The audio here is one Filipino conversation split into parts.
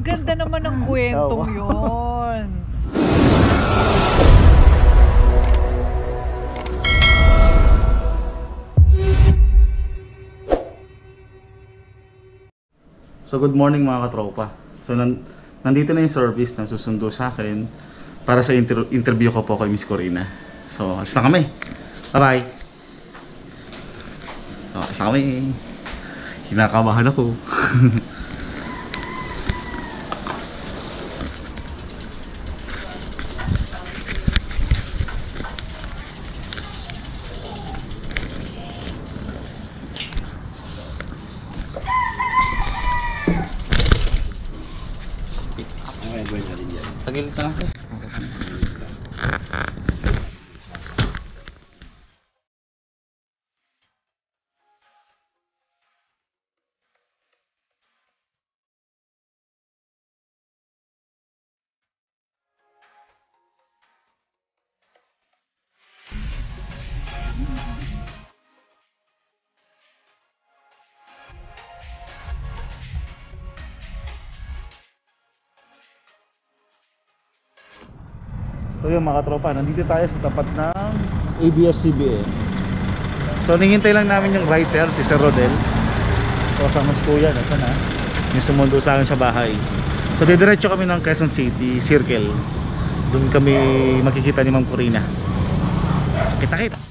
Ang ganda naman ng kwentong yun. So good morning mga katropa. So nandito na yung service na susundo sa akin para sa interview ko po kay Miss Corina. So alis na kami. Bye bye. So alis na kami. Kinakabahan ako. Tagilid na ako. So yun mga katropa, nandito tayo sa tapat ng ABS-CBN. So nihintay lang namin yung writer, si Sir Rodel. So kasama si Kuya, nasa na? Yung sumundo sa akin sa bahay. So didiretso kami ng Quezon City Circle. Doon kami makikita ni Ma'am Corina. Kita-kits!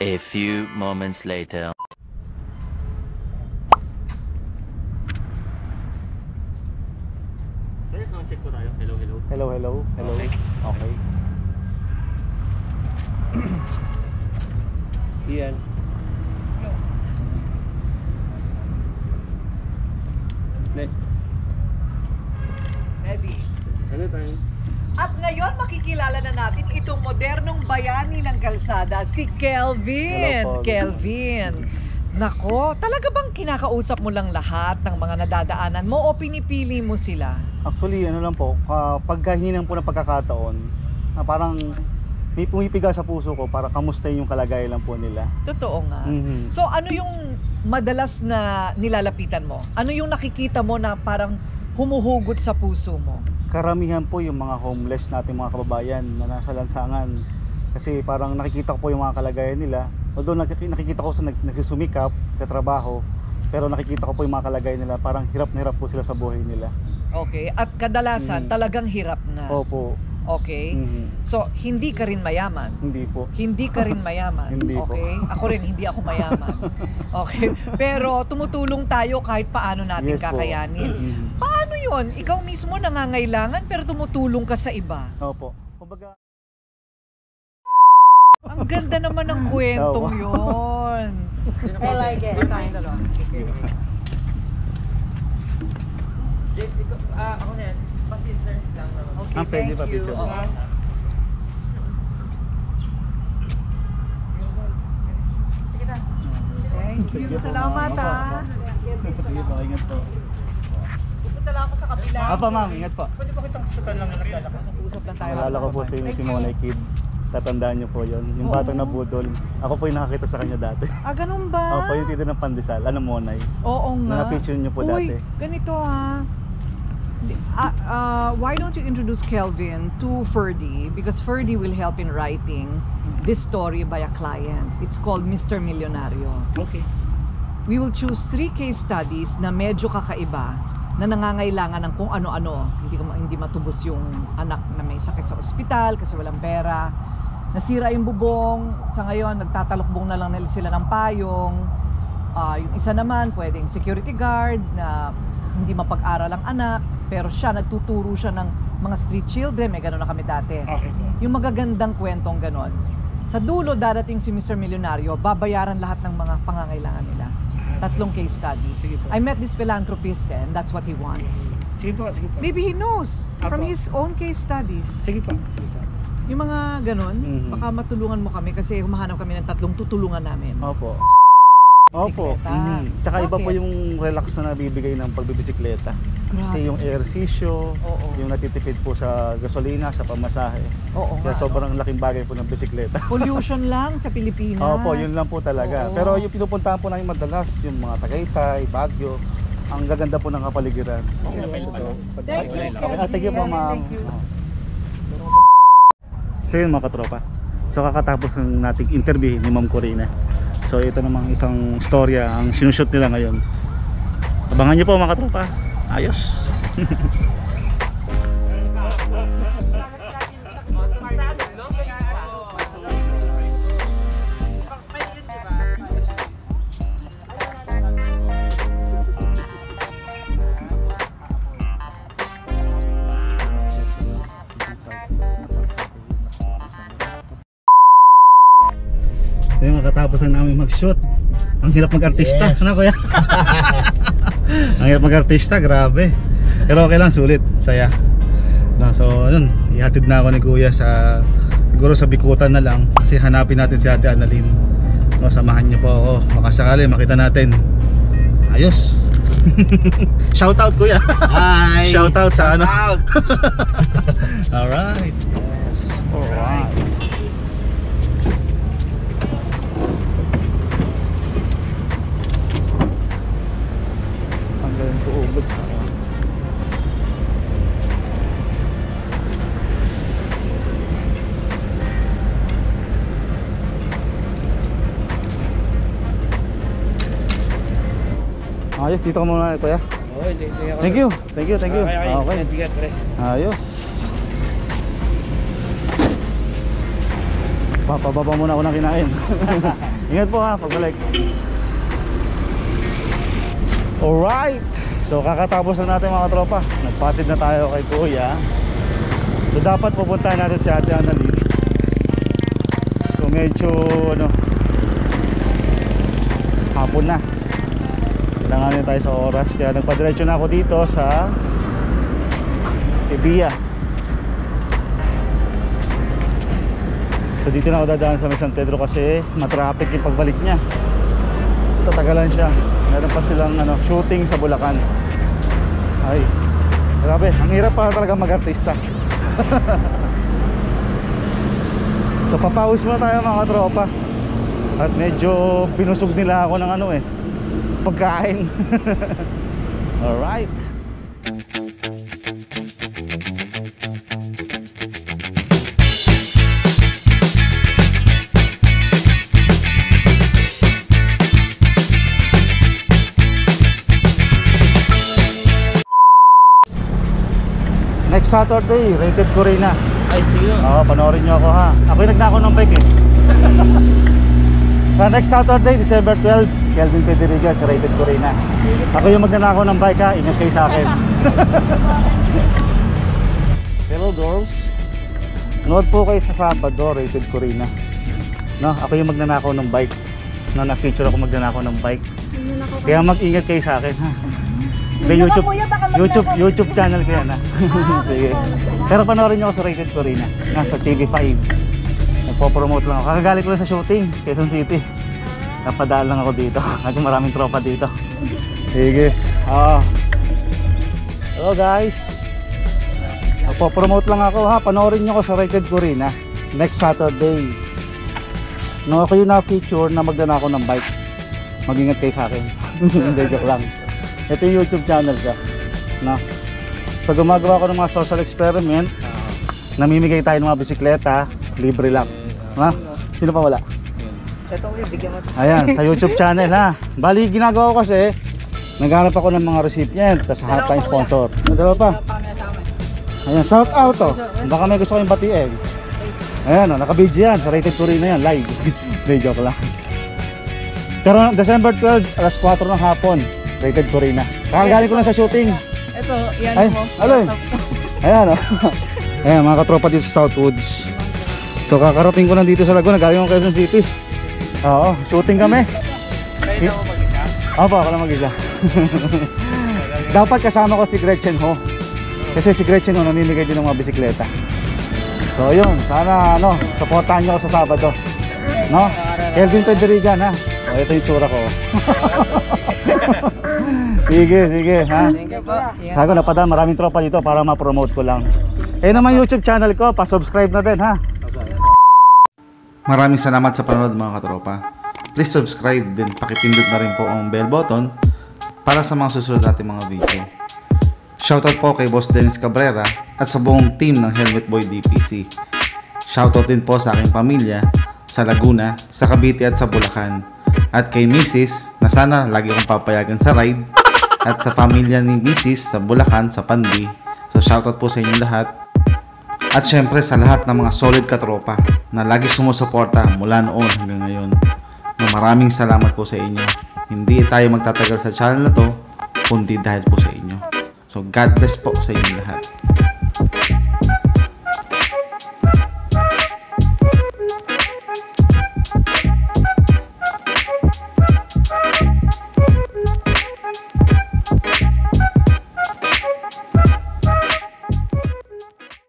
A few moments later. Hello, hello. Hello. Okay. Ian. Ready? Ano tayo? At ngayon makikilala na natin itong modernong bayani ng kalsada, si Kelvin. Hello po. Kelvin. Nako, talaga bang kinakausap mo lang lahat ng mga nadadaanan mo o pinipili mo sila? Actually, ano lang po, pagkahingi po ng pagkakataon, parang may pumipiga sa puso ko para kamustahin yung kalagayan lang po nila. Totoo nga. Mhm. So ano yung madalas na nilalapitan mo? Ano yung nakikita mo na parang humuhugot sa puso mo? Karamihan po yung mga homeless natin mga kababayan na nasa lansangan. Kasi parang nakikita ko po yung mga kalagayan nila. Although nakikita ko sa nagsusumikap, katrabaho, pero nakikita ko po yung mga kalagayan nila, parang hirap na hirap po sila sa buhay nila. Okay, at kadalasan talagang hirap na. Opo. Okay? So, hindi ka rin mayaman? Hindi po. Hindi ka rin mayaman? Hindi po. Okay? Ako rin, hindi ako mayaman. Okay? Pero tumutulong tayo kahit paano natin Yes po. kakayanin. Paano yun? Ikaw mismo nangangailangan pero tumutulong ka sa iba. Opo. Kumbaga, Ang ganda naman ng kwentong yun. I like it. Tayong dalawa. Ako na yan. Pasinters lang naman. Okay, pwede thank pa you. picture. Oo. Thank you. Salamat ha. sige po, ingat po. Pupunta lang ako sa kabila. Apa ma'am, ingat po. Pwede ba kitang sutan lang na naglalakad? Usap lang tayo. Nalala ko po sa inyo si Thank you. Monay Kid. Tatandaan niyo po yon. Yung batang na budol. Ako po yung nakakita sa kanya dati. Ah, ganun ba? Opo, yung tita ng pandesal. Ano Monay? Oo nga. Na-feature niyo po Uy, dati. ganito ha. Why don't you introduce Kelvin to Ferdy? Because Ferdy will help in writing this story by a client. It's called Mr. Millionario. Okay. We will choose 3 case studies na medyo kakaiba na nangangailangan ng kung ano-ano. Hindi matubos yung anak na may sakit sa ospital kasi walang pera. Nasira yung bubong. Sa ngayon, nagtatalokbong na lang nila sila ng payong. Yung isa naman, pwedeng security guard na hindi mapag-aral ang anak. Pero siya, nagtuturo siya ng mga street children. May gano'n na kami dati. Okay. Yung magagandang kwentong gano'n. Sa dulo, darating si Mr. Millionario, babayaran lahat ng mga pangangailangan nila. 3 case study. Sige po. I met this philanthropist and that's what he wants. Sige po, sige po. Maybe he knows from Apo. his own case studies. Sige po. Sige po. Yung mga ganun, Mhm. baka matulungan mo kami kasi humahanap kami ng 3 tutulungan namin. Opo. Opo. Bisikleta. Tsaka iba po Bakit? yung relax na nabibigay ng pagbibisikleta. Kasi yung ehersisyo, Oo. yung natitipid po sa gasolina, sa pamasahe. Oo Kaya nga, sobrang laking bagay po ng bisikleta. pollution lang sa Pilipinas. Opo, yun lang po talaga. Oo. Pero yung pinupuntahan po namin madalas, yung mga Tagaytay, Baguio, ang gaganda po ng kapaligiran. Oo. Thank you, Okay, thank you po, Kevin. ma'am. Thank you. So yun mga katropa. So kakatapos ng nating interview ni Ma'am Corina. So ito namang isang storya ang sinushoot nila ngayon. Abangan niyo po mga katropa. Ayos. So yung makatapos na namin mag-shoot. Ang hirap mag-artista. Yes. Ano kuya? Ang hirap mag-artista, grabe. Pero okay lang, sulit, saya. So yun, ihatid na ako ni kuya sa siguro sa Bikutan na lang kasi hanapin natin si Ate Annalyn. No, samahan niyo po ako. Baka sakali makita natin. Ayos. Shout out kuya. Hi! Shout out sa ano. Out! Alright. Alright. Ang galing ko ubod sa ayos, dito ka muna kuya. Oh, hindi ako. Thank you. Thank you, thank you. Okay. Bigat, pre. Ayos. Papababa muna ako ng kinain. Ingat po ha, pagbalik. Alright. So kakatapos na natin mga tropa. Nagpatid na tayo kay kuya. So dapat pupuntahan natin si Ate Annalyn. So medyo ano, hapon na. Kailangan na tayo sa oras. Kaya nagpadiretso na ako dito sa Ibiya. So dito na ako dadaan sa may San Pedro kasi matraffic yung pagbalik niya. Tatagalan siya. Meron pa silang ano, shooting sa Bulacan. Ay, grabe, ang hirap pa talaga mag-artista. So papawis muna tayo mga tropa. At medyo pinusog nila ako ng ano pagkain. Alright. Next Saturday, Rated Corina. Ay, sige. Oo, panoorin nyo ako ha. Ako yung nagnakaw ng bike Sa next Saturday, December 12, Kelvin Pederiga sa Rated Corina. Ako yung magnanakaw ng bike ha, ingat kayo sa akin. Hello girls. Nood po kayo sa Sabado, Rated Corina. No, ako yung magnanakaw ng bike. No, na-feature ako magnanakaw ng bike. Kaya mag-ingat kayo sa akin ha. May YouTube channel ko yan ha. Sige. Pero panoorin nyo ako sa Rated Corina. Nasa TV5. Nagpo-promote lang ako. Kakagaling ko lang sa shooting, Quezon City. Napadaan lang ako dito. Kasi maraming tropa dito. Sige. Hello guys. Nagpo-promote lang ako ha. Panoorin nyo ako sa Rated Corina next Saturday. No, ako yung na-feature na magdana ako ng bike. Mag-ingat kayo sa akin. Hindi, joke lang. Ito yung YouTube channel ka. No? So gumagawa ko ng mga social experiment. Namimigay tayo ng mga bisikleta. Libre lang. Ha? Sino pa wala? Ito, bigyan mo. Ayan, sa YouTube channel ha. Bali, ginagawa ko kasi naghanap ako ng mga recipient. Tapos hanap tayong sponsor. Dalawa pa. Ayan, shout out to. Baka may gusto kayong batiin. Ayan, naka-video yan. Sa Rated Corina yan, live. Hindi, joke lang. Pero December 12, alas 4 ng hapon, Rated Corina. Kakagaling ko lang sa shooting. Ito, yan Ay, mo. alin? Ayan o. Ayan, mga katropa dito sa Southwoods. So kakarating ko lang dito sa Laguna, galing ko Quezon City. Oo, shooting kami. Kayo na mo mag-isa? Opo, ako lang mag-isa. Dapat kasama ko si Gretchen Ho. Kasi si Gretchen Ho namimigay din ng mga bisikleta. So yun, sana supportahan niyo ako sa Sabado. No? Kelvin Pederigan ha. O ito yung tsura ko. Sige ha. Thank you po. Ingat. Ako napadaan, maraming tropa dito para ma-promote ko lang. Eh naman YouTube channel ko, pa-subscribe na din ha. Maraming salamat sa panonood mga katropa. Please subscribe din, pakipindot na rin po ang bell button para sa mga susunod nating mga video. Shoutout po kay Boss Dennis Cabrera at sa buong team ng Helmet Boy DPC. Shoutout din po sa aking pamilya sa Laguna, sa Cavite at sa Bulacan. At kay Mrs. na sana lagi akong papayagan sa ride. At sa pamilya ni Mrs. sa Bulacan, sa Pandi. So shoutout po sa inyo lahat. At syempre sa lahat ng mga solid katropa na lagi sumusuporta mula noon hanggang ngayon. Maraming salamat po sa inyo. Hindi tayo magtatagal sa channel na to kundi dahil po sa inyo. So God bless po sa inyo lahat.